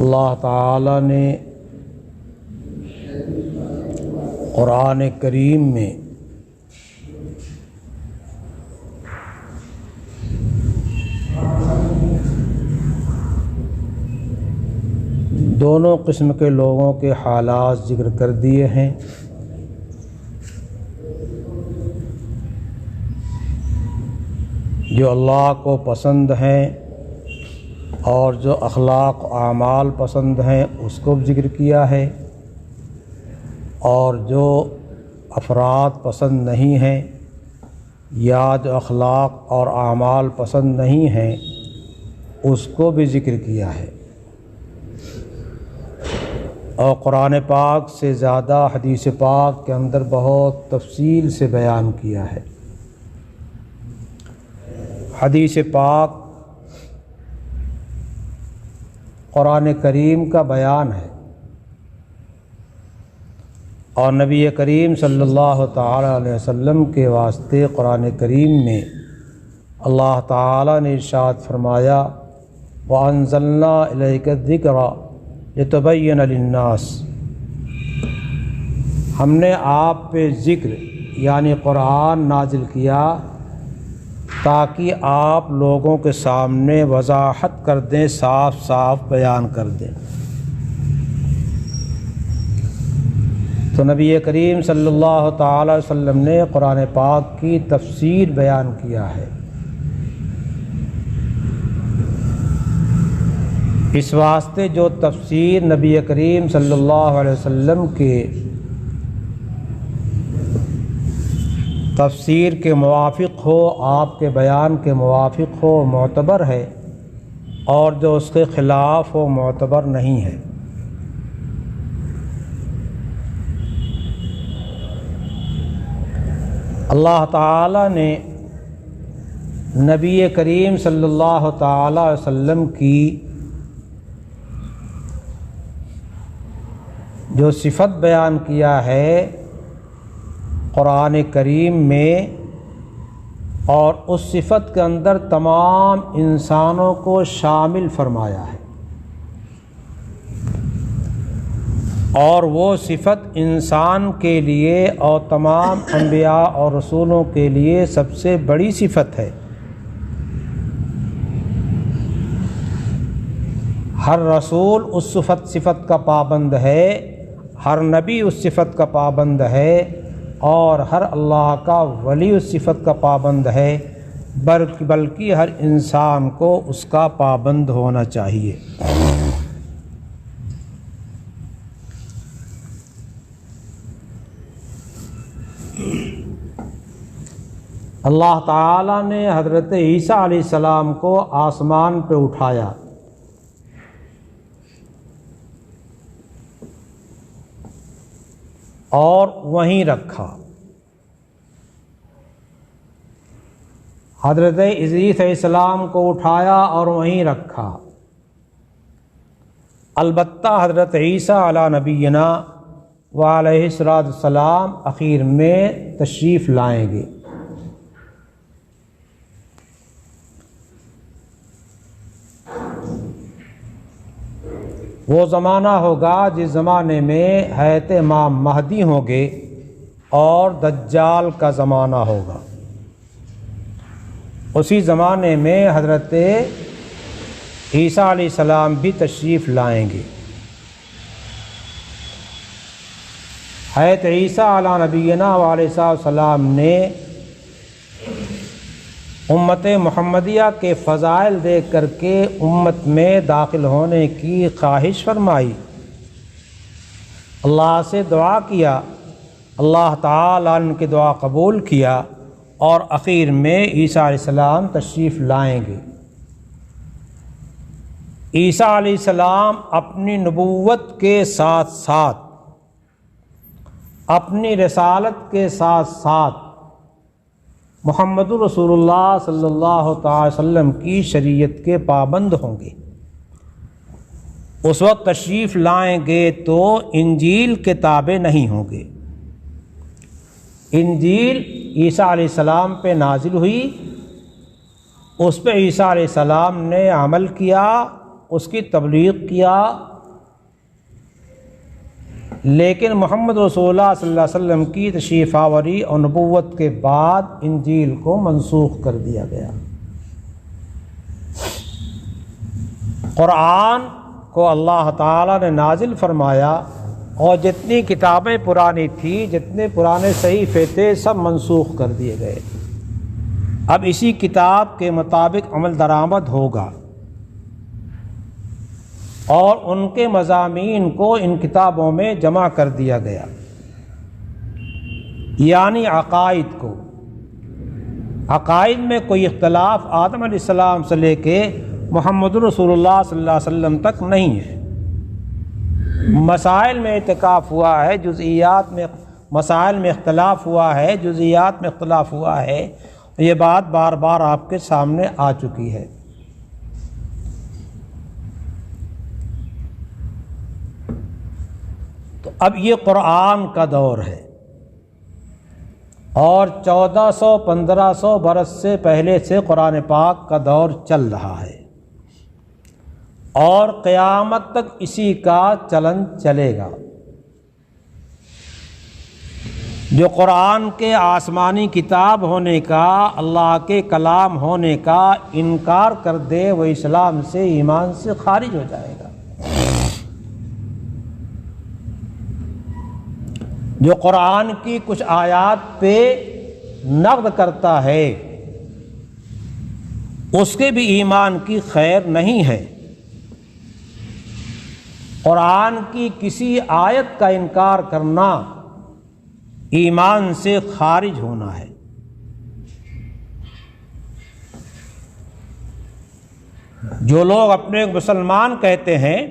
اللہ تعالی نے قرآن کریم میں دونوں قسم کے لوگوں کے حالات ذکر کر دیے ہیں۔ جو اللہ کو پسند ہیں اور جو اخلاق و اعمال پسند ہیں اس کو بھی ذکر کیا ہے، اور جو افراد پسند نہیں ہیں یا جو اخلاق اور اعمال پسند نہیں ہیں اس کو بھی ذکر کیا ہے۔ اور قرآن پاک سے زیادہ حدیث پاک کے اندر بہت تفصیل سے بیان کیا ہے۔ حدیث پاک قرآن کریم کا بیان ہے، اور نبی کریم صلی اللہ تعالی علیہ وسلم کے واسطے قرآن کریم میں اللہ تعالی نے ارشاد فرمایا وَأَنزَلْنَا إِلَيْكَ الذِّكْرَ لِتُبَيِّنَ لِلنَّاسِ، ہم نے آپ پہ ذکر یعنی قرآن نازل کیا تاکہ آپ لوگوں کے سامنے وضاحت کر دیں، صاف صاف بیان کر دیں۔ تو نبی کریم صلی اللہ تعالی وسلم نے قرآن پاک کی تفسیر بیان کیا ہے۔ اس واسطے جو تفسیر نبی کریم صلی اللہ علیہ وسلم کے تفسیر کے موافق ہو، آپ کے بیان کے موافق ہو، معتبر ہے، اور جو اس کے خلاف ہو معتبر نہیں ہے۔ اللہ تعالی نے نبی کریم صلی اللہ تعالی علیہ وسلم کی جو صفت بیان کیا ہے قرآن کریم میں، اور اس صفت کے اندر تمام انسانوں کو شامل فرمایا ہے، اور وہ صفت انسان کے لیے اور تمام انبیاء اور رسولوں کے لیے سب سے بڑی صفت ہے۔ ہر رسول اس صفت کا پابند ہے، ہر نبی اس صفت کا پابند ہے، اور ہر اللہ کا ولی اس صفت کا پابند ہے، بلکہ ہر انسان کو اس کا پابند ہونا چاہیے۔ اللہ تعالی نے حضرت عیسیٰ علیہ السلام کو آسمان پہ اٹھایا، اور وہیں رکھا۔ حضرت ادریس علیہ السلام کو اٹھایا اور وہیں رکھا۔ البتہ حضرت عیسیٰ علی نبینا وعلیہ السلام اخیر میں تشریف لائیں گے۔ وہ زمانہ ہوگا جس زمانے میں حضرت امام مہدی ہوں گے اور دجال کا زمانہ ہوگا۔ اسی زمانے میں حضرت عیسیٰ علیہ السلام بھی تشریف لائیں گے۔ حضرت عیسیٰ علی نبینا علیہ السلام نے امت محمدیہ کے فضائل دیکھ کر کے امت میں داخل ہونے کی خواہش فرمائی، اللہ سے دعا کیا، اللہ تعالیٰ نے ان کی دعا قبول کیا، اور اخیر میں عیسیٰ علیہ السلام تشریف لائیں گے۔ عیسیٰ علیہ السلام اپنی نبوت کے ساتھ ساتھ، اپنی رسالت کے ساتھ ساتھ محمد رسول اللہ صلی اللہ تعالی وسلم کی شریعت کے پابند ہوں گے۔ اس وقت تشریف لائیں گے تو انجیل کے تابع نہیں ہوں گے۔ انجیل عیسیٰ علیہ السلام پہ نازل ہوئی، اس پہ عیسیٰ علیہ السلام نے عمل کیا، اس کی تبلیغ کیا، لیکن محمد رسول اللہ صلی اللہ علیہ وسلم کی تشریف آوری اور نبوت کے بعد انجیل کو منسوخ کر دیا گیا۔ قرآن کو اللہ تعالیٰ نے نازل فرمایا اور جتنی کتابیں پرانی تھیں، جتنے پرانے صحیفے تھے، سب منسوخ کر دیے گئے۔ اب اسی کتاب کے مطابق عمل درآمد ہوگا اور ان کے مضامین کو ان کتابوں میں جمع کر دیا گیا، یعنی عقائد کو۔ عقائد میں کوئی اختلاف آدم علیہ السلام سے لے کے محمد رسول اللہ صلی اللہ علیہ وسلم تک نہیں ہے۔ مسائل میں اتفاق ہوا ہے، جزئیات میں مسائل میں اختلاف ہوا ہے، جزئیات میں اختلاف ہوا ہے، یہ بات بار بار آپ کے سامنے آ چکی ہے۔ تو اب یہ قرآن کا دور ہے اور 1400-1500 برس سے پہلے سے قرآن پاک کا دور چل رہا ہے اور قیامت تک اسی کا چلن چلے گا۔ جو قرآن کے آسمانی کتاب ہونے کا، اللہ کے کلام ہونے کا انکار کر دے، وہ اسلام سے، ایمان سے خارج ہو جائے گا۔ جو قرآن کی کچھ آیات پہ نقد کرتا ہے، اس کے بھی ایمان کی خیر نہیں ہے۔ قرآن کی کسی آیت کا انکار کرنا ایمان سے خارج ہونا ہے۔ جو لوگ اپنے مسلمان کہتے ہیں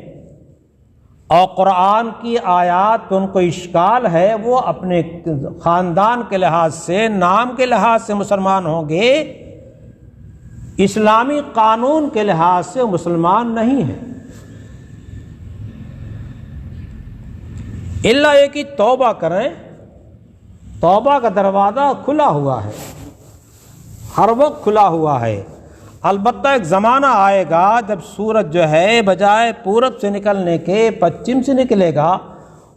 اور قرآن کی آیات پہ ان کو اشکال ہے، وہ اپنے خاندان کے لحاظ سے، نام کے لحاظ سے مسلمان ہوں گے، اسلامی قانون کے لحاظ سے مسلمان نہیں ہیں۔ اللہ یہ کہ توبہ کریں، توبہ کا دروازہ کھلا ہوا ہے، ہر وقت کھلا ہوا ہے۔ البتہ ایک زمانہ آئے گا جب سورج جو ہے بجائے پورب سے نکلنے کے پچھم سے نکلے گا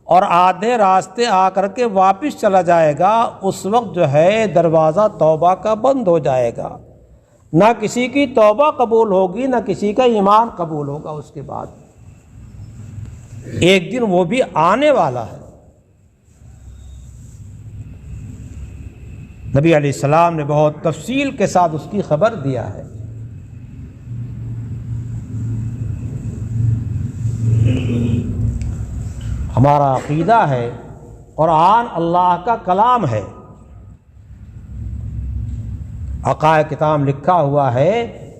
اور آدھے راستے آ کر کے واپس چلا جائے گا، اس وقت جو ہے دروازہ توبہ کا بند ہو جائے گا، نہ کسی کی توبہ قبول ہوگی، نہ کسی کا ایمان قبول ہوگا۔ اس کے بعد ایک دن وہ بھی آنے والا ہے۔ نبی علیہ السلام نے بہت تفصیل کے ساتھ اس کی خبر دیا ہے۔ ہمارا عقیدہ ہے قرآن اللہ کا کلام ہے۔ عقائد کتاب لکھا ہوا ہے،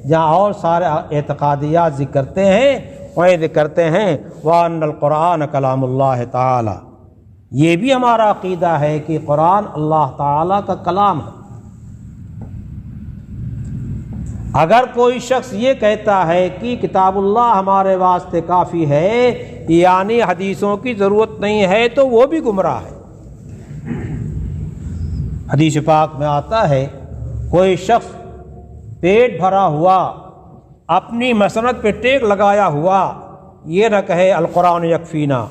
جہاں اور سارے اعتقادیات ذکر کرتے ہیں، وہ ذکر کرتے ہیں وَأَنَّ الْقُرْآنَ كَلَامُ اللَّهِ تَعَالَى۔ یہ بھی ہمارا عقیدہ ہے کہ قرآن اللہ تعالیٰ کا کلام ہے۔ اگر کوئی شخص یہ کہتا ہے کہ کتاب اللہ ہمارے واسطے کافی ہے، یعنی حدیثوں کی ضرورت نہیں ہے، تو وہ بھی گمراہ ہے۔ حدیث پاک میں آتا ہے کوئی شخص پیٹ بھرا ہوا، اپنی مسند پہ ٹیک لگایا ہوا، یہ نہ کہے القرآن یکفینا،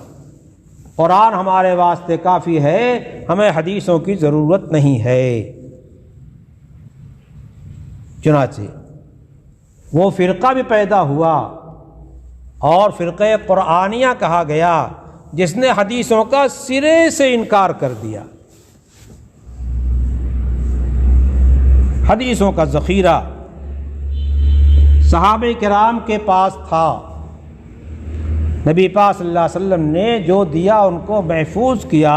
قرآن ہمارے واسطے کافی ہے، ہمیں حدیثوں کی ضرورت نہیں ہے۔ چنانچہ وہ فرقہ بھی پیدا ہوا اور فرقہ قرآنیہ کہا گیا، جس نے حدیثوں کا سرے سے انکار کر دیا۔ حدیثوں کا ذخیرہ صحابہ کرام کے پاس تھا، نبی پاک صلی اللہ علیہ وسلم نے جو دیا ان کو محفوظ کیا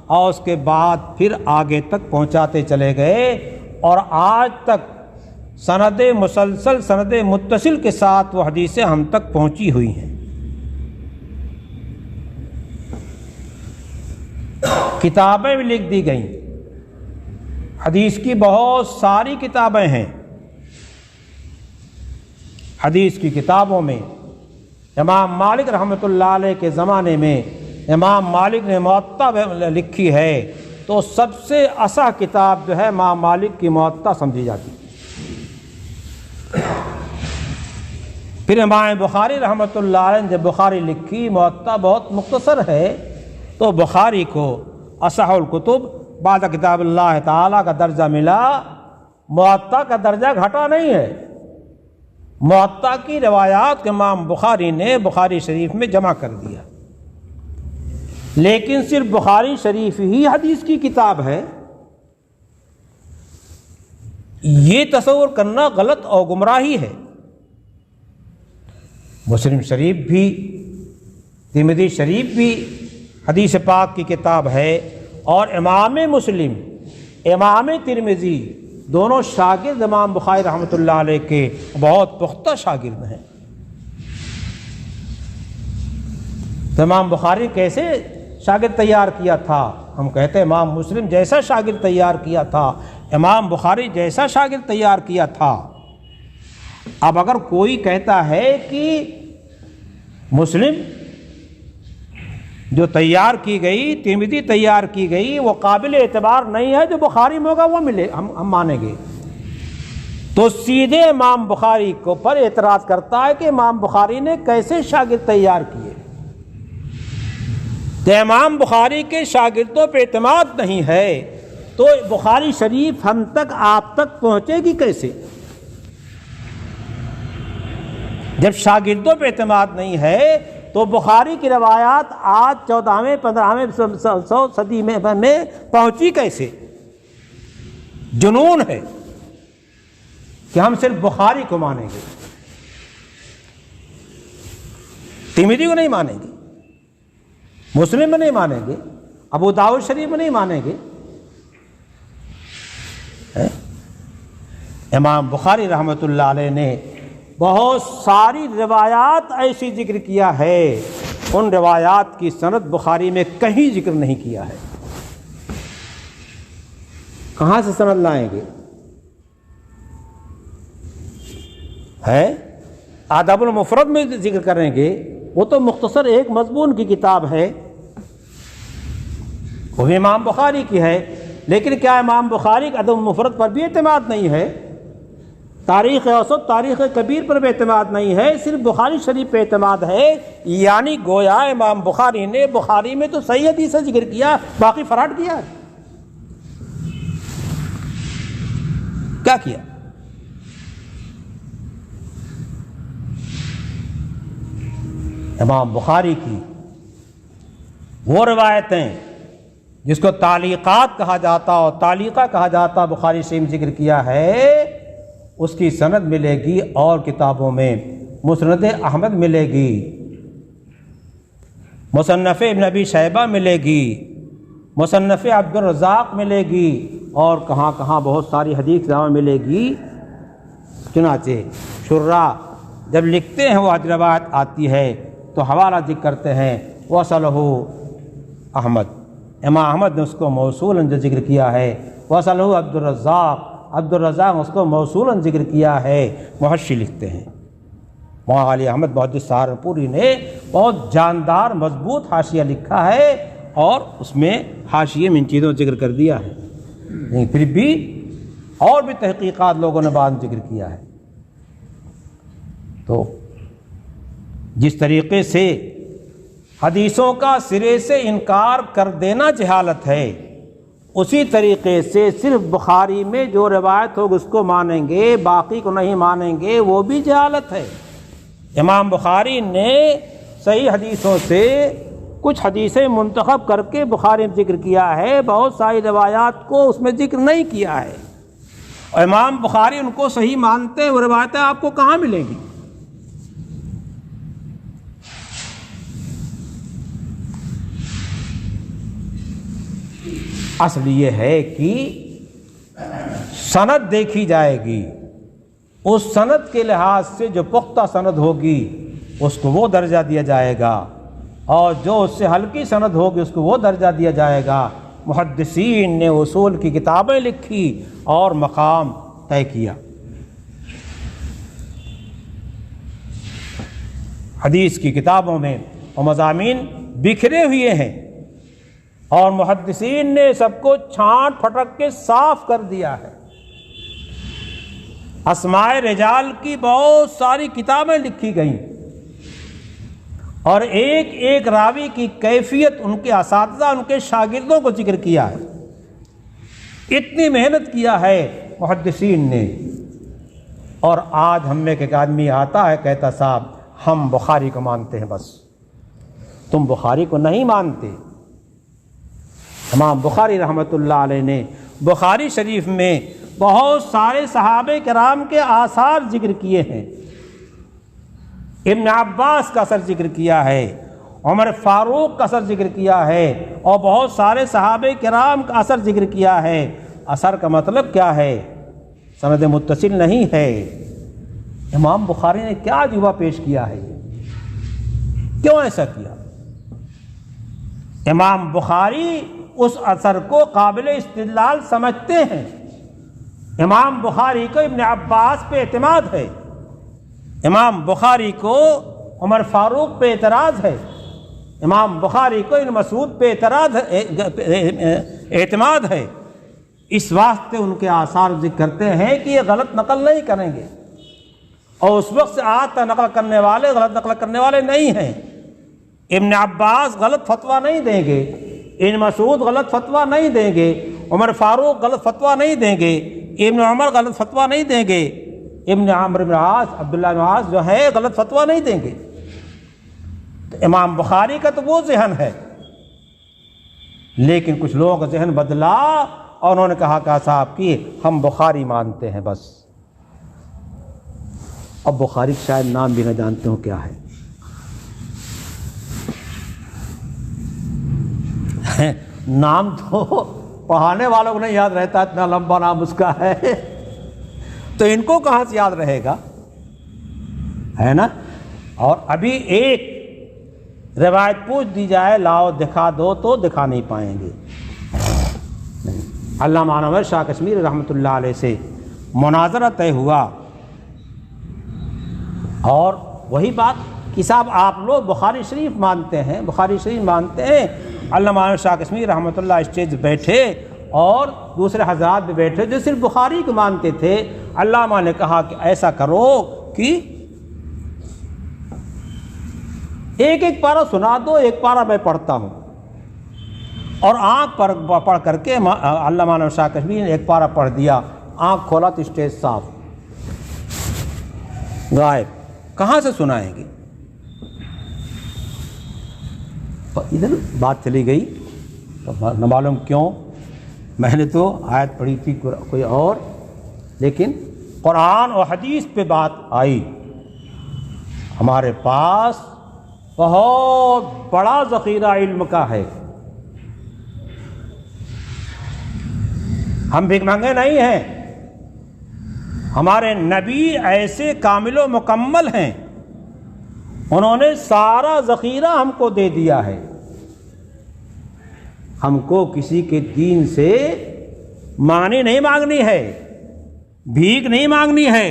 اور اس کے بعد پھر آگے تک پہنچاتے چلے گئے، اور آج تک سند مسلسل، سند متصل کے ساتھ وہ حدیثیں ہم تک پہنچی ہوئی ہیں۔ کتابیں بھی لکھ دی گئیں، حدیث کی بہت ساری کتابیں ہیں۔ حدیث کی کتابوں میں امام مالک رحمۃ اللہ علیہ کے زمانے میں امام مالک نے موطا لکھی ہے، تو سب سے اصح کتاب جو ہے امام مالک کی موطا سمجھی جاتی ہے۔ پھر امام بخاری رحمۃ اللہ علیہ نے جب بخاری لکھی، موطا بہت مختصر ہے، تو بخاری کو اصح الکتب بعد کتاب اللہ تعالیٰ کا درجہ ملا، موطا کا درجہ گھٹا نہیں ہے۔ موطا کی روایات امام بخاری نے بخاری شریف میں جمع کر دیا، لیکن صرف بخاری شریف ہی حدیث کی کتاب ہے، یہ تصور کرنا غلط اور گمراہی ہے۔ مسلم شریف بھی، ترمذی شریف بھی حدیث پاک کی کتاب ہے، اور امام مسلم، امام ترمذی دونوں شاگرد امام بخاری رحمۃ اللہ علیہ کے بہت پختہ شاگرد ہیں۔ تو امام بخاری کیسے شاگرد تیار کیا تھا؟ ہم کہتے ہیں امام مسلم جیسا شاگرد تیار کیا تھا، امام بخاری جیسا شاگرد تیار کیا تھا۔ اب اگر کوئی کہتا ہے کہ مسلم جو تیار کی گئی، ترمذی تیار کی گئی، وہ قابل اعتبار نہیں ہے، جو بخاری میں ہوگا وہ ملے، ہم مانیں گے، تو سیدھے امام بخاری کو پر اعتراض کرتا ہے کہ امام بخاری نے کیسے شاگرد تیار کیے؟ تو امام بخاری کے شاگردوں پہ اعتماد نہیں ہے تو بخاری شریف ہم تک، آپ تک پہنچے گی کیسے؟ جب شاگردوں پہ اعتماد نہیں ہے تو بخاری کی روایات آج 14ویں 15ویں صدی میں پہنچی کیسے؟ جنون ہے کہ ہم صرف بخاری کو مانیں گے، ترمذی کو نہیں مانیں گے، مسلم میں نہیں مانیں گے، ابو داؤد شریف میں نہیں مانیں گے۔ امام بخاری رحمۃ اللہ علیہ نے بہت ساری روایات ایسی ذکر کیا ہے، ان روایات کی سند بخاری میں کہیں ذکر نہیں کیا ہے۔ کہاں سے سند لائیں گے؟ ہے ادب المفرد میں ذکر کریں گے، وہ تو مختصر ایک مضمون کی کتاب ہے، وہ بھی امام بخاری کی ہے، لیکن کیا امام بخاری کے ادب المفرد پر بھی اعتماد نہیں ہے؟ تاریخ اوسط، تاریخ کبیر پر بھی اعتماد نہیں ہے، صرف بخاری شریف پہ اعتماد ہے۔ یعنی گویا امام بخاری نے بخاری میں تو صحیح حدیث سے ذکر کیا، باقی فراڈ کیا ہے۔ کیا کیا؟ امام بخاری کی وہ روایتیں جس کو تعلیقات کہا جاتا اور تعلیقہ کہا جاتا، بخاری شریف ذکر کیا ہے، اس کی سند ملے گی اور کتابوں میں۔ مسند احمد ملے گی، مصنف ابن ابی شیبہ ملے گی، مصنف عبد الرزاق ملے گی، اور کہاں کہاں بہت ساری حدیث نامہ ملے گی۔ چنانچہ شراح جب لکھتے ہیں وہ روایت آتی ہے تو حوالہ ذکر کرتے ہیں وصلہ احمد، امام احمد نے اس کو موصولاً ذکر کیا ہے، وصلہ عبد الرزاق، عبد الرزاق اس کو موصولاً ذکر کیا ہے۔ محشی لکھتے ہیں مولانا علی احمد محدث سہارنپوری نے بہت جاندار مضبوط حاشیہ لکھا ہے، اور اس میں حاشیے میں ان چیزوں کا ذکر کر دیا ہے، لیکن پھر بھی اور بھی تحقیقات لوگوں نے بعد میں ذکر کیا ہے۔ تو جس طریقے سے حدیثوں کا سرے سے انکار کر دینا جہالت ہے، اسی طریقے سے صرف بخاری میں جو روایت ہوگی اس کو مانیں گے، باقی کو نہیں مانیں گے، وہ بھی جہالت ہے۔ امام بخاری نے صحیح حدیثوں سے کچھ حدیثیں منتخب کر کے بخاری میں ذکر کیا ہے، بہت ساری روایات کو اس میں ذکر نہیں کیا ہے، اور امام بخاری ان کو صحیح مانتے ہیں۔ وہ روایتیں آپ کو کہاں ملیں گی؟ اصل یہ ہے کہ سند دیکھی جائے گی، اس سند کے لحاظ سے جو پختہ سند ہوگی اس کو وہ درجہ دیا جائے گا، اور جو اس سے ہلکی سند ہوگی اس کو وہ درجہ دیا جائے گا۔ محدثین نے اصول کی کتابیں لکھی اور مقام طے کیا۔ حدیث کی کتابوں میں اور مضامین بکھرے ہوئے ہیں، اور محدثین نے سب کو چھانٹ پھٹک کے صاف کر دیا ہے۔ اسماء رجال کی بہت ساری کتابیں لکھی گئیں، اور ایک ایک راوی کی کیفیت ان کے اساتذہ ان کے شاگردوں کو ذکر کیا ہے. اتنی محنت کیا ہے محدثین نے. اور آج ہم میں ایک آدمی آتا ہے کہتا صاحب ہم بخاری کو مانتے ہیں، بس تم بخاری کو نہیں مانتے. امام بخاری رحمۃ اللہ علیہ نے بخاری شریف میں بہت سارے صحابہ کرام کے آثار ذکر کیے ہیں. ابن عباس کا اثر ذکر کیا ہے، عمر فاروق کا اثر ذکر کیا ہے، اور بہت سارے صحابہ کرام کا اثر ذکر کیا ہے. اثر کا مطلب کیا ہے؟ سند متصل نہیں ہے. امام بخاری نے کیا عجوبہ پیش کیا ہے؟ کیوں ایسا کیا؟ امام بخاری اس اثر کو قابل استدلال سمجھتے ہیں. امام بخاری کو ابن عباس پہ اعتماد ہے، امام بخاری کو عمر فاروق پہ اعتراض ہے، امام بخاری کو ابن مسعود پہ اعتماد ہے. اس واسطے ان کے آثار ذکر کرتے ہیں کہ یہ غلط نقل نہیں کریں گے، اور اس وقت سے آج تک نقل کرنے والے غلط نقل کرنے والے نہیں ہیں. ابن عباس غلط فتویٰ نہیں دیں گے، ابن مسعود غلط فتویٰ نہیں دیں گے، عمر فاروق غلط فتویٰ نہیں دیں گے، ابن عمر غلط فتویٰ نہیں دیں گے، ابن عمرو بن عاص عبداللہ بن عاص جو ہے غلط فتویٰ نہیں دیں گے. تو امام بخاری کا تو وہ ذہن ہے. لیکن کچھ لوگوں کا ذہن بدلا اور انہوں نے کہا صاحب کہ ہم بخاری مانتے ہیں بس. اب بخاری شاید نام بھی نہ جانتے ہو کیا ہے. نام تو پڑھانے والوں کو نہیں یاد رہتا، اتنا لمبا نام اس کا ہے، تو ان کو کہاں سے یاد رہے گا، ہے نا. اور ابھی ایک روایت پوچھ دی جائے لاؤ دکھا دو تو دکھا نہیں پائیں گے. علامہ انور شاہ کشمیری رحمۃ اللہ علیہ سے مناظرہ طے ہوا، اور وہی بات کہ صاحب آپ لوگ بخاری شریف مانتے ہیں، بخاری شریف مانتے ہیں. علامہ انور شاہ کشمیری رحمۃ اللہ اسٹیج بیٹھے اور دوسرے حضرات بھی بیٹھے جو صرف بخاری کو مانتے تھے. علامہ نے کہا کہ ایسا کرو کہ ایک ایک پارہ سنا دو، ایک پارہ میں پڑھتا ہوں. اور آنکھ پر پڑھ کر کے علامہ انور شاہ کشمیری نے ایک پارہ پڑھ دیا. آنکھ کھولا تو اسٹیج صاف، غائب. کہاں سے سنائیں گے؟ ادھر بات چلی گئی نہ معلوم کیوں. میں نے تو آیت پڑھی تھی کوئی اور، لیکن قرآن اور حدیث پہ بات آئی. ہمارے پاس بہت بڑا ذخیرہ علم کا ہے. ہم بھیک مانگے نہیں ہیں. ہمارے نبی ایسے کامل و مکمل ہیں، انہوں نے سارا ذخیرہ ہم کو دے دیا ہے. ہم کو کسی کے دین سے مانی نہیں مانگنی ہے، بھیک نہیں مانگنی ہے.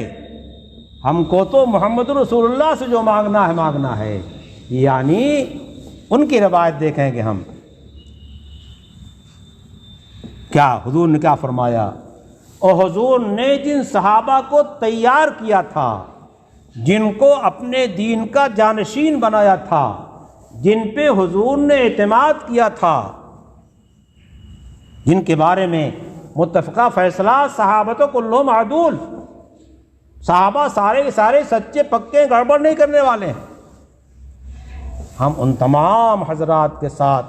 ہم کو تو محمد رسول اللہ سے جو مانگنا ہے. یعنی ان کی روایت دیکھیں گے ہم. کیا حضور نے کیا فرمایا؟ اور حضور نے جن صحابہ کو تیار کیا تھا، جن کو اپنے دین کا جانشین بنایا تھا، جن پہ حضور نے اعتماد کیا تھا، جن کے بارے میں متفقہ فیصلہ صحابہ کلہم عدول، صحابہ سارے کے سارے سچے پکے گڑبڑ نہیں کرنے والے ہیں. ہم ان تمام حضرات کے ساتھ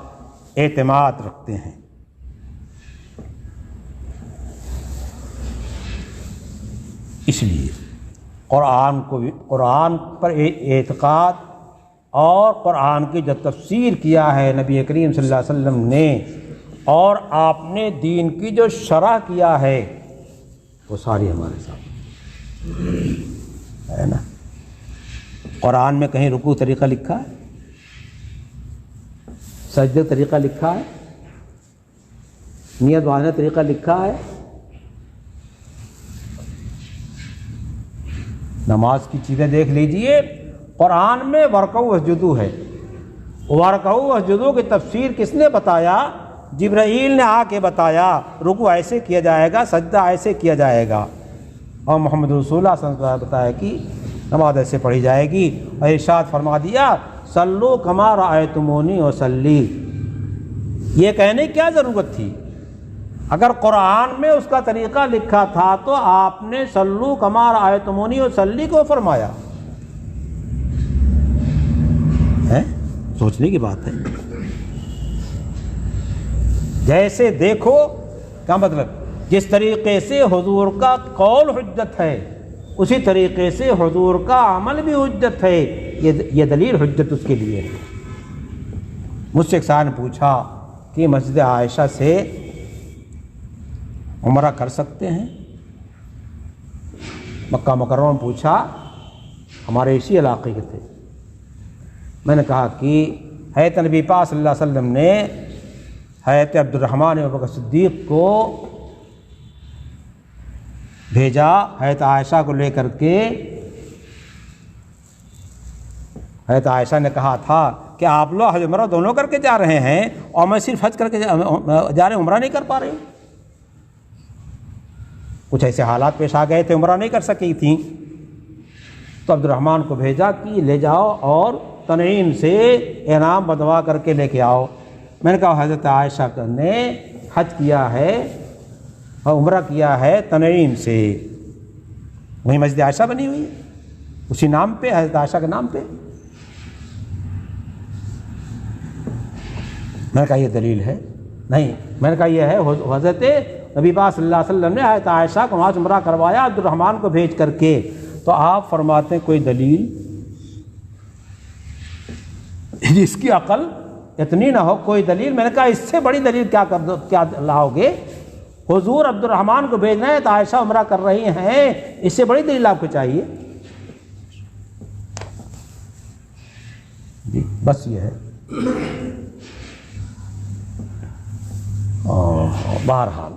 اعتماد رکھتے ہیں. اس لیے قرآن پر اعتقاد اور قرآن کی جو تفسیر کیا ہے نبی کریم صلی اللہ علیہ وسلم نے، اور آپ نے دین کی جو شرح کیا ہے، وہ ساری ہمارے ساتھ ہے نا. قرآن میں کہیں رکوع طریقہ لکھا ہے؟ سجدہ طریقہ لکھا ہے؟ نیت باندھنے طریقہ لکھا ہے؟ نماز کی چیزیں دیکھ لیجئے. قرآن میں ورکعوا واسجدوا ہے. ورکعوا واسجدوا کی تفسیر کس نے بتایا؟ جبرائیل نے آ کے بتایا. رکوع ایسے کیا جائے گا، سجدہ ایسے کیا جائے گا. اور محمد رسول اللہ صلی اللہ علیہ وسلم نے بتایا کہ نماز ایسے پڑھی جائے گی. اور ارشاد فرما دیا صلو کما رأیتمونی اصلی، یہ کہنے کی کیا ضرورت تھی؟ اگر قرآن میں اس کا طریقہ لکھا تھا تو آپ نے صلو کما رأیتمونی اصلی کو فرمایا ہے؟ سوچنے کی بات ہے۔ جیسے دیکھو کیا مطلب، جس طریقے سے حضور کا قول حجت ہے اسی طریقے سے حضور کا عمل بھی حجت ہے، یہ دلیل حجت اس کے لیے ہے۔ مجھ سے ایک صاحب نے پوچھا کہ مسجد عائشہ سے عمرہ کر سکتے ہیں؟ مکہ مکرمہ میں پوچھا، ہمارے اسی علاقے کے تھے۔ میں نے کہا کہ حضرت نبی پاک صلی اللہ علیہ وسلم نے حضرت عبد الرحمن ابوبکر صدیق کو بھیجا حضرت عائشہ کو لے کر کے۔ حضرت عائشہ نے کہا تھا کہ آپ لوگ حج عمرہ دونوں کر کے جا رہے ہیں اور میں صرف حج کر کے جا رہے عمرہ نہیں کر پا رہے ہوں۔ کچھ ایسے حالات پیش آ گئے تھے، عمرہ نہیں کر سکی تھیں، تو عبد الرحمن کو بھیجا کہ لے جاؤ اور تنعیم سے احرام بدوا کر کے لے کے آؤ۔ میں نے کہا حضرت عائشہ نے حج کیا ہے اور عمرہ کیا ہے تنعیم سے، وہیں مسجد عائشہ بنی ہوئی ہے اسی نام پہ، حضرت عائشہ کے نام پہ۔ میں نے کہا یہ دلیل ہے؟ نہیں، میں نے کہا یہ ہے حضرت نبی پاک صلی اللہ علیہ وسلم نے حضرت عائشہ کو وہاں عمرہ کروایا عبد الرحمن کو بھیج کر کے، تو آپ فرماتے ہیں کوئی دلیل جس کی عقل اتنی نہ ہو، کوئی دلیل؟ میں نے کہا اس سے بڑی دلیل کیا لاؤ گے؟ حضور عبد الرحمن کو بھیج رہے ہیں تو عائشہ عمرہ کر رہی ہیں، اس سے بڑی دلیل آپ کو چاہیے؟ جی بس یہ ہے۔ بہرحال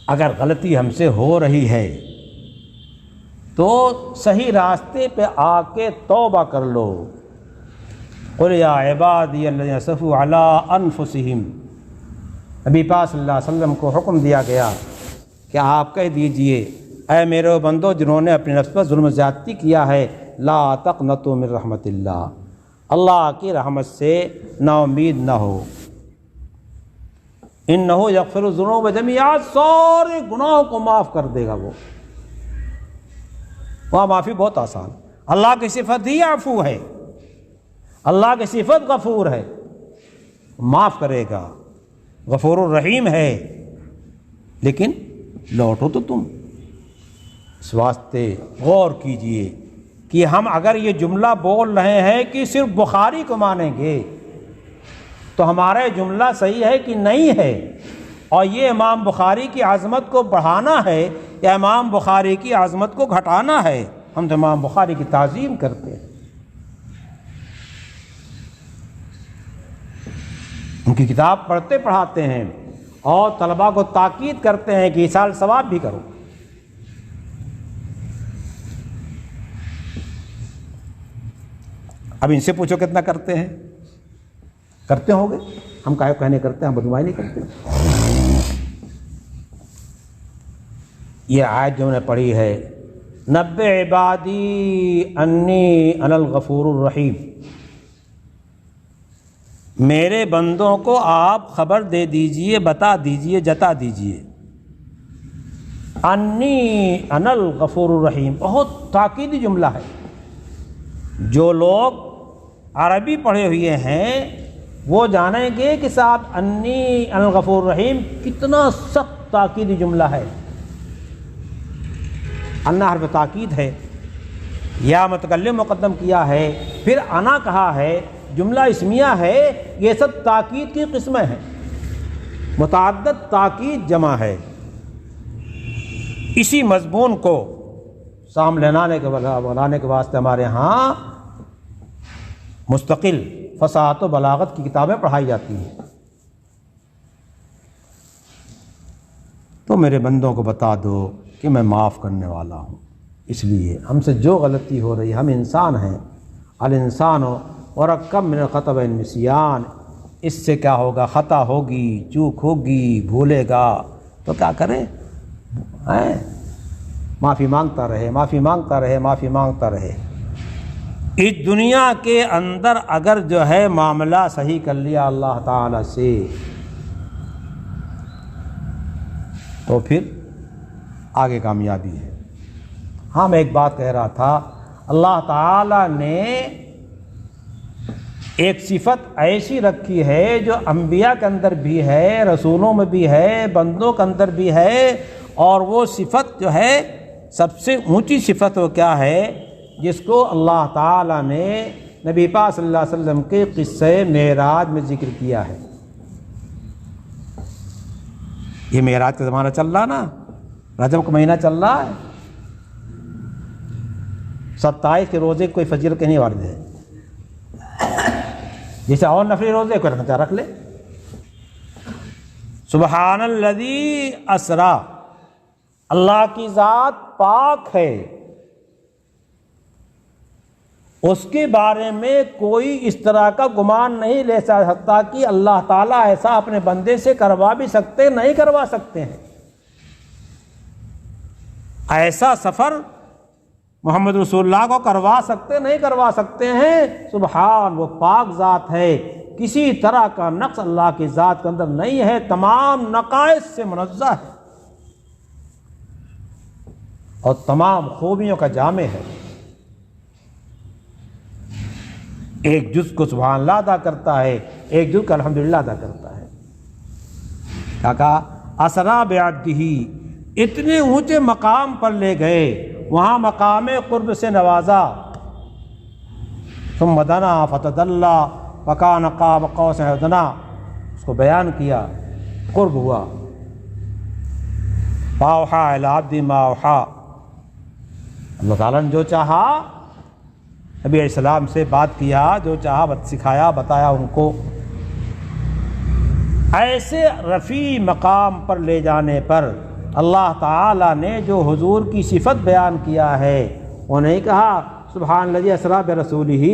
اگر غلطی ہم سے ہو رہی ہے تو صحیح راستے پہ آ کے توبہ کر لو۔ قل یا عبادی الذین اسرفوا علی انفسہم، نبی پاک صلی اللہ علیہ وسلم کو حکم دیا گیا کہ آپ کہہ دیجئے اے میرے بندو جنہوں نے اپنے نفس پر ظلم زیادتی کیا ہے، لا تقنطوا من رحمت اللہ، اللہ کی رحمت سے نا امید نہ ہو۔ انہ یغفر الذنوب جميعا، سارے گناہوں کو معاف کر دے گا وہ۔ وہاں معافی بہت آسان، اللہ کی صفت ہی عفو ہے، اللہ کی صفت غفور ہے، معاف کرے گا، غفور الرحیم ہے، لیکن لوٹو تو تم۔ اس واسطے غور کیجئے کہ ہم اگر یہ جملہ بول رہے ہیں کہ صرف بخاری کو مانیں گے تو ہمارا جملہ صحیح ہے کہ نہیں ہے، اور یہ امام بخاری کی عظمت کو بڑھانا ہے یا امام بخاری کی عظمت کو گھٹانا ہے؟ ہم تو امام بخاری کی تعظیم کرتے ہیں، ان کی کتاب پڑھتے پڑھاتے ہیں اور طلباء کو تاکید کرتے ہیں کہ ایصال ثواب بھی کرو۔ اب ان سے پوچھو کتنا کرتے ہیں؟ کرتے ہوں گے؟ ہم کہے کہنے کرتے ہیں، ہم بدمائی نہیں کرتے۔ یہ آیت جو نے پڑھی ہے، نبئ عبادی انی انا الغفور الرحیم، میرے بندوں کو آپ خبر دے دیجئے، بتا دیجئے، جتا دیجئے، انی انا الغفور الرحیم، بہت تاکیدی جملہ ہے۔ جو لوگ عربی پڑھے ہوئے ہیں وہ جانیں گے کہ صاحب انی انا الغفور الرحیم کتنا سخت تاکیدی جملہ ہے۔ انا حرف تاکید ہے، یا متکلم مقدم کیا ہے، پھر انا کہا ہے، جملہ اسمیہ ہے، یہ سب تاکید کی قسمیں ہیں، متعدد تاکید جمع ہے۔ اسی مضمون کو سامنے لانے کے واسطے ہمارے ہاں مستقل فصاحت و بلاغت کی کتابیں پڑھائی جاتی ہیں۔ تو میرے بندوں کو بتا دو کہ میں معاف کرنے والا ہوں، اس لیے ہم سے جو غلطی ہو رہی ہے، ہم انسان ہیں، الانسان مرکب من الخطأ والنسیان، اس سے کیا ہوگا؟ خطا ہوگی، چوک ہوگی، بھولے گا تو کیا کریں؟ معافی مانگتا رہے، معافی مانگتا رہے، معافی مانگتا رہے۔ اس دنیا کے اندر اگر جو ہے معاملہ صحیح کر لیا اللہ تعالی سے تو پھر آگے کامیابی ہے۔ ہاں میں ایک بات کہہ رہا تھا، اللہ تعالی نے ایک صفت ایسی رکھی ہے جو انبیاء کے اندر بھی ہے، رسولوں میں بھی ہے، بندوں کے اندر بھی ہے، اور وہ صفت جو ہے سب سے اونچی صفت وہ کیا ہے، جس کو اللہ تعالی نے نبی پاک صلی اللہ علیہ وسلم کے قصہ معراج میں ذکر کیا ہے۔ یہ معراج کا زمانہ چل رہا نا، رجب کا مہینہ چل رہا ہے، 27 کے روزے کوئی فضیلت کہیں وارد ہے، جیسے اور نفلی روزے کوئی رکھنا چاہ رکھ لے۔ سبحان الذی اسرا، اللہ کی ذات پاک ہے، اس کے بارے میں کوئی اس طرح کا گمان نہیں لے سکتا کہ اللہ تعالیٰ ایسا اپنے بندے سے کروا بھی سکتے، نہیں کروا سکتے ہیں۔ ایسا سفر محمد رسول اللہ کو کروا سکتے، نہیں کروا سکتے ہیں۔ سبحان، وہ پاک ذات ہے، کسی طرح کا نقص اللہ کی ذات کے اندر نہیں ہے، تمام نقائص سے منزہ ہے اور تمام خوبیوں کا جامع ہے۔ ایک جز کو سبحان اللہ ادا کرتا ہے، ایک جز کو الحمدللہ ادا کرتا ہے۔ کیا کہا؟ اسرا بعبدہ، اتنے اونچے مقام پر لے گئے، وہاں مقام قرب سے نوازا۔ ثم دنا فتدلی فکان قاب قوسین او ادنی، اس کو بیان کیا، قرب ہوا۔ فاوحی الی عبدہ ما اوحی، اللہ تعالیٰ نے جو چاہا نبی علیہ السلام سے بات کیا، جو چاہا سکھایا، بتایا ان کو۔ ایسے رفیع مقام پر لے جانے پر اللہ تعالیٰ نے جو حضور کی صفت بیان کیا ہے، وہ نہیں کہا سبحان الذی اسری برسولہ،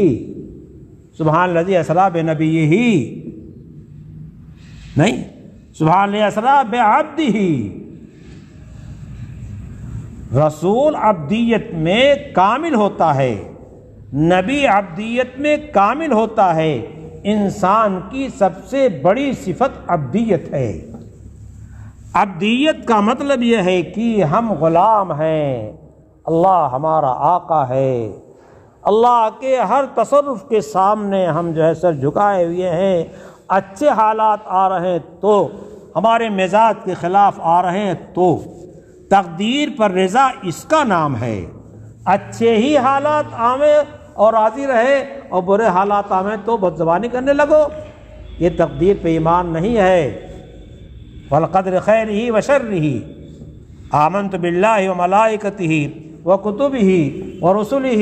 سبحان الذی اسری بنبیہ، نہیں، سبحان الذی اسری بعبدہ۔ رسول عبدیت میں کامل ہوتا ہے، نبی عبدیت میں کامل ہوتا ہے۔ انسان کی سب سے بڑی صفت عبدیت ہے۔ عبدیت کا مطلب یہ ہے کہ ہم غلام ہیں، اللہ ہمارا آقا ہے، اللہ کے ہر تصرف کے سامنے ہم جو ہے سر جھکائے ہوئے ہیں۔ اچھے حالات آ رہے ہیں تو، ہمارے مزاج کے خلاف آ رہے ہیں تو، تقدیر پر رضا اس کا نام ہے۔ اچھے ہی حالات آویں اور راضی رہے، اور برے حالات آویں تو بدزبانی کرنے لگو، یہ تقدیر پہ ایمان نہیں ہے۔ والقدر خیرہ وشرہ، آمنت باللہ وملائکتہ وکتبہ ورسلہ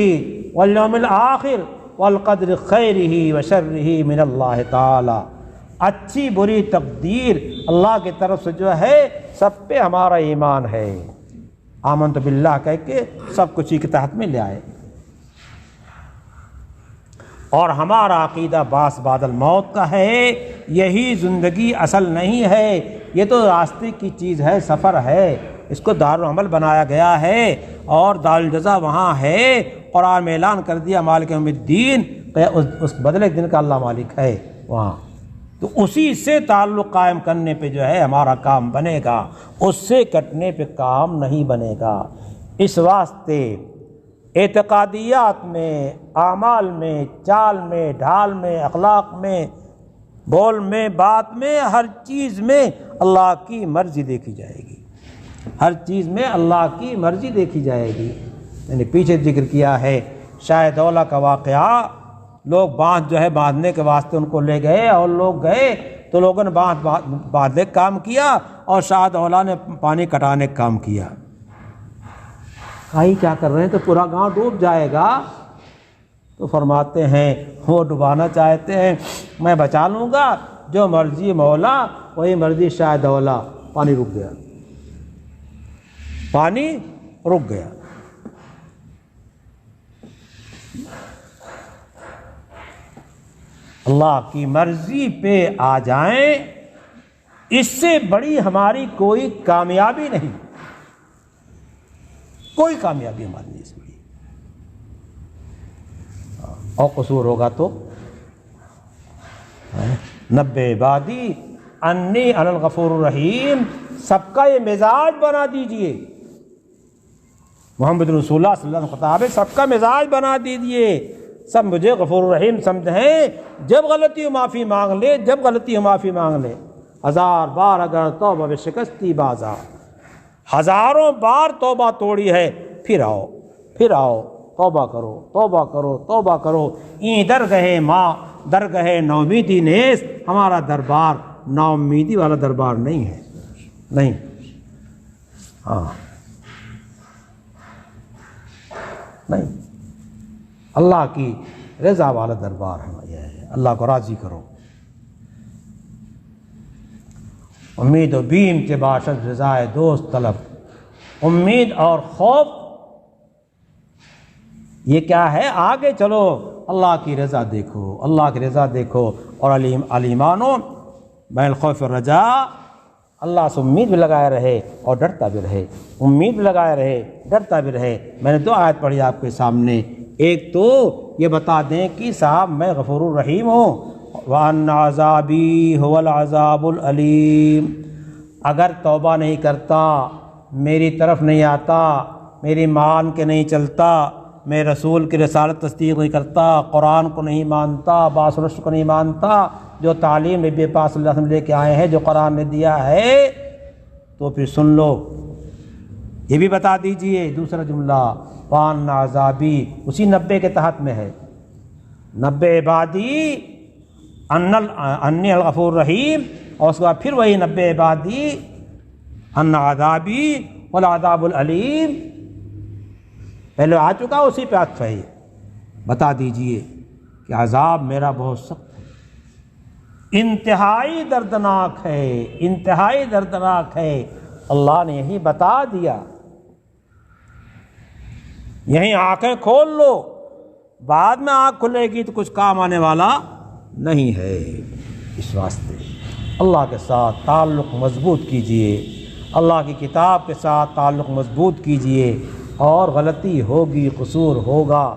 والیوم الآخر والقدر خیرہ وشرہ من اللہ تعالی۔ اچھی بری تقدیر اللہ کی طرف سے جو ہے سب پہ ہمارا ایمان ہے۔ آمنت باللہ کہہ کے سب کچھ ہی کے تحت میں لے آئے، اور ہمارا عقیدہ بعث بعد الموت کا ہے۔ یہی زندگی اصل نہیں ہے، یہ تو راستے کی چیز ہے، سفر ہے، اس کو دارالعمل بنایا گیا ہے، اور دارالجزا وہاں ہے۔ قرآن میں اعلان کر دیا مالک یوم الدین، اس بدلے دن کا اللہ مالک ہے وہاں، تو اسی سے تعلق قائم کرنے پہ جو ہے ہمارا کام بنے گا، اس سے کٹنے پہ کام نہیں بنے گا۔ اس واسطے اعتقادیات میں، اعمال میں، چال میں، ڈھال میں، اخلاق میں، بول میں، بات میں، ہر چیز میں اللہ کی مرضی دیکھی جائے گی، ہر چیز میں اللہ کی مرضی دیکھی جائے گی۔ میں نے پیچھے ذکر کیا ہے شاہ دولہ کا واقعہ، لوگ باندھ جو ہے باندھنے کے واسطے ان کو لے گئے، اور لوگ گئے تو لوگوں نے باندھنے کا کام کیا، اور شاہ دولہ نے پانی کٹانے کا کام کیا۔ کیا کر رہے ہیں؟ تو پورا گاؤں ڈوب جائے گا۔ تو فرماتے ہیں وہ ڈبانا چاہتے ہیں، میں بچا لوں گا، جو مرضی مولا وہی مرضی شاہ دولہ۔ پانی رک گیا، پانی رک گیا۔ اللہ کی مرضی پہ آ جائیں، اس سے بڑی ہماری کوئی کامیابی نہیں، کوئی کامیابی ہماری نہیں اس میں۔ اور قصور ہوگا تو نبے عبادی انی انا الغفور الرحیم، سب کا یہ مزاج بنا دیجئے۔ محمد رسول اللہ صلی اللہ علیہ وسلم خطاب ہے، سب کا مزاج بنا دیجئے، سب مجھے غفور الرحیم سمجھیں، جب غلطی ہو معافی مانگ لے، جب غلطی ہو معافی مانگ لے، 1000 بار اگر توبہ بشکستی بازار، ہزاروں بار توبہ توڑی ہے، پھر آؤ پھر آؤ، توبہ کرو توبہ کرو توبہ کرو، این درگاہ ماں درگاہ نومیدی نیز، ہمارا دربار ناامیدی والا دربار نہیں ہے، نہیں، ہاں نہیں، اللہ کی رضا والا دربار ہے، اللہ کو راضی کرو۔ امید و بیم کے باشد رضائے دوست طلب، امید اور خوف یہ کیا ہے؟ آگے چلو، اللہ کی رضا دیکھو، اللہ کی رضا دیکھو، اور علیمانو بین الخوف الرجا، اللہ سے امید بھی لگائے رہے اور ڈرتا بھی رہے، امید بھی لگائے رہے ڈرتا بھی رہے۔ میں نے 2 آیت پڑھی آپ کے سامنے، ایک تو یہ بتا دیں کہ صاحب میں غفور الرحیم ہوں، وَأَنَّ عَذَابِي هُوَ الْعَذَابُ الْأَلِيمُ، اگر توبہ نہیں کرتا، میری طرف نہیں آتا، میری مان کے نہیں چلتا، میں رسول کی رسالت تصدیق نہیں کرتا، قرآن کو نہیں مانتا، باس رشد کو نہیں مانتا، جو تعلیم نبی پاک صلی اللہ علیہ وسلم لے کے آئے ہیں، جو قرآن نے دیا ہے، تو پھر سن لو، یہ بھی بتا دیجئے دوسرا جملہ، وَأَنَّ عَذَابِي اسی 90 کے تحت میں ہے، 90 عبادی انی الغفور الرحیم، اور اس کے بعد پھر وہی 90 عبادی ان عذابی والعذاب العلیم، پہلے آ چکا، اسی پہ عطف ہے، بتا دیجئے کہ عذاب میرا بہت سخت ہے، انتہائی دردناک ہے، انتہائی دردناک ہے، اللہ نے یہی بتا دیا، یہیں آنکھیں کھول لو، بعد میں آنکھ کھلے گی تو کچھ کام آنے والا نہیں ہے۔ اس واسطے اللہ کے ساتھ تعلق مضبوط کیجئے، اللہ کی کتاب کے ساتھ تعلق مضبوط کیجئے، اور غلطی ہوگی، قصور ہوگا،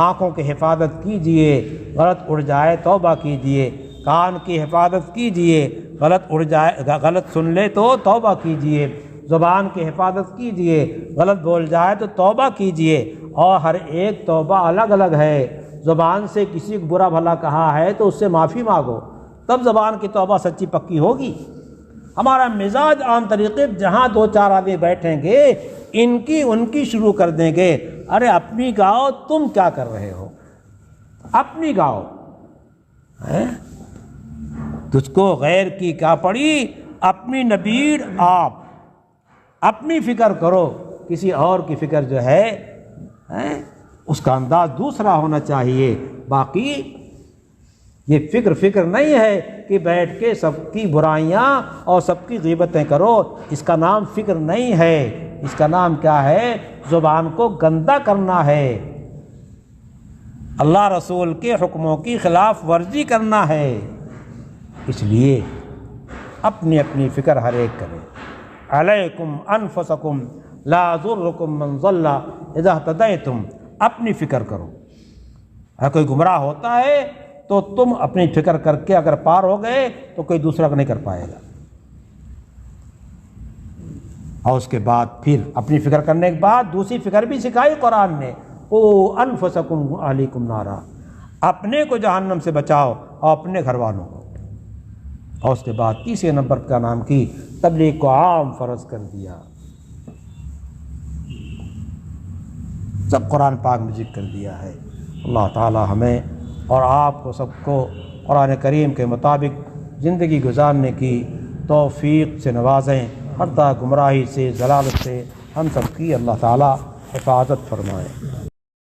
آنکھوں کی حفاظت کیجئے، غلط اڑ جائے توبہ کیجئے، کان کی حفاظت کیجئے، غلط اڑ جائے، غلط سن لے تو توبہ کیجئے، زبان کی حفاظت کیجئے، غلط بول جائے تو توبہ کیجئے، اور ہر ایک توبہ الگ الگ ہے، زبان سے کسی کو برا بھلا کہا ہے تو اس سے معافی مانگو، تب زبان کی توبہ سچی پکی ہوگی۔ ہمارا مزاج عام طریقے جہاں 2-4 آدمی بیٹھیں گے، ان کی شروع کر دیں گے، ارے اپنی گاؤ، تم کیا کر رہے ہو، اپنی گاؤ، تجھ کو غیر کی کیا پڑی، اپنی نبیڑ آپ، اپنی فکر کرو، کسی اور کی فکر جو ہے اس کا انداز دوسرا ہونا چاہیے۔ باقی یہ فکر نہیں ہے کہ بیٹھ کے سب کی برائیاں اور سب کی غیبتیں کرو، اس کا نام فکر نہیں ہے، اس کا نام کیا ہے؟ زبان کو گندا کرنا ہے، اللہ رسول کے حکموں کی خلاف ورزی کرنا ہے۔ اس لیے اپنی اپنی فکر ہر ایک کرے، علیکم انفسکم لا ضرکم من ضل اذا اہتدیتم، اپنی فکر کرو، اگر کوئی گمراہ ہوتا ہے تو تم اپنی فکر کر کے اگر پار ہو گئے تو کوئی دوسرا نہیں کر پائے گا، اور اس کے بعد پھر اپنی فکر کرنے کے بعد دوسری فکر بھی سکھائی قرآن نے، او انفسکم اہلیکم نارا، اپنے کو جہنم سے بچاؤ اور اپنے گھر والوں کو، اور اس کے بعد تیسرے نمبر کا نام کی تبلیغ کو عام فرض کر دیا، سب قرآن پاک میں ذکر کر دیا ہے۔ اللہ تعالی ہمیں اور آپ کو سب کو قرآن کریم کے مطابق زندگی گزارنے کی توفیق سے نوازیں، ہر طرح گمراہی سے، ضلالت سے ہم سب کی اللہ تعالی حفاظت فرمائے۔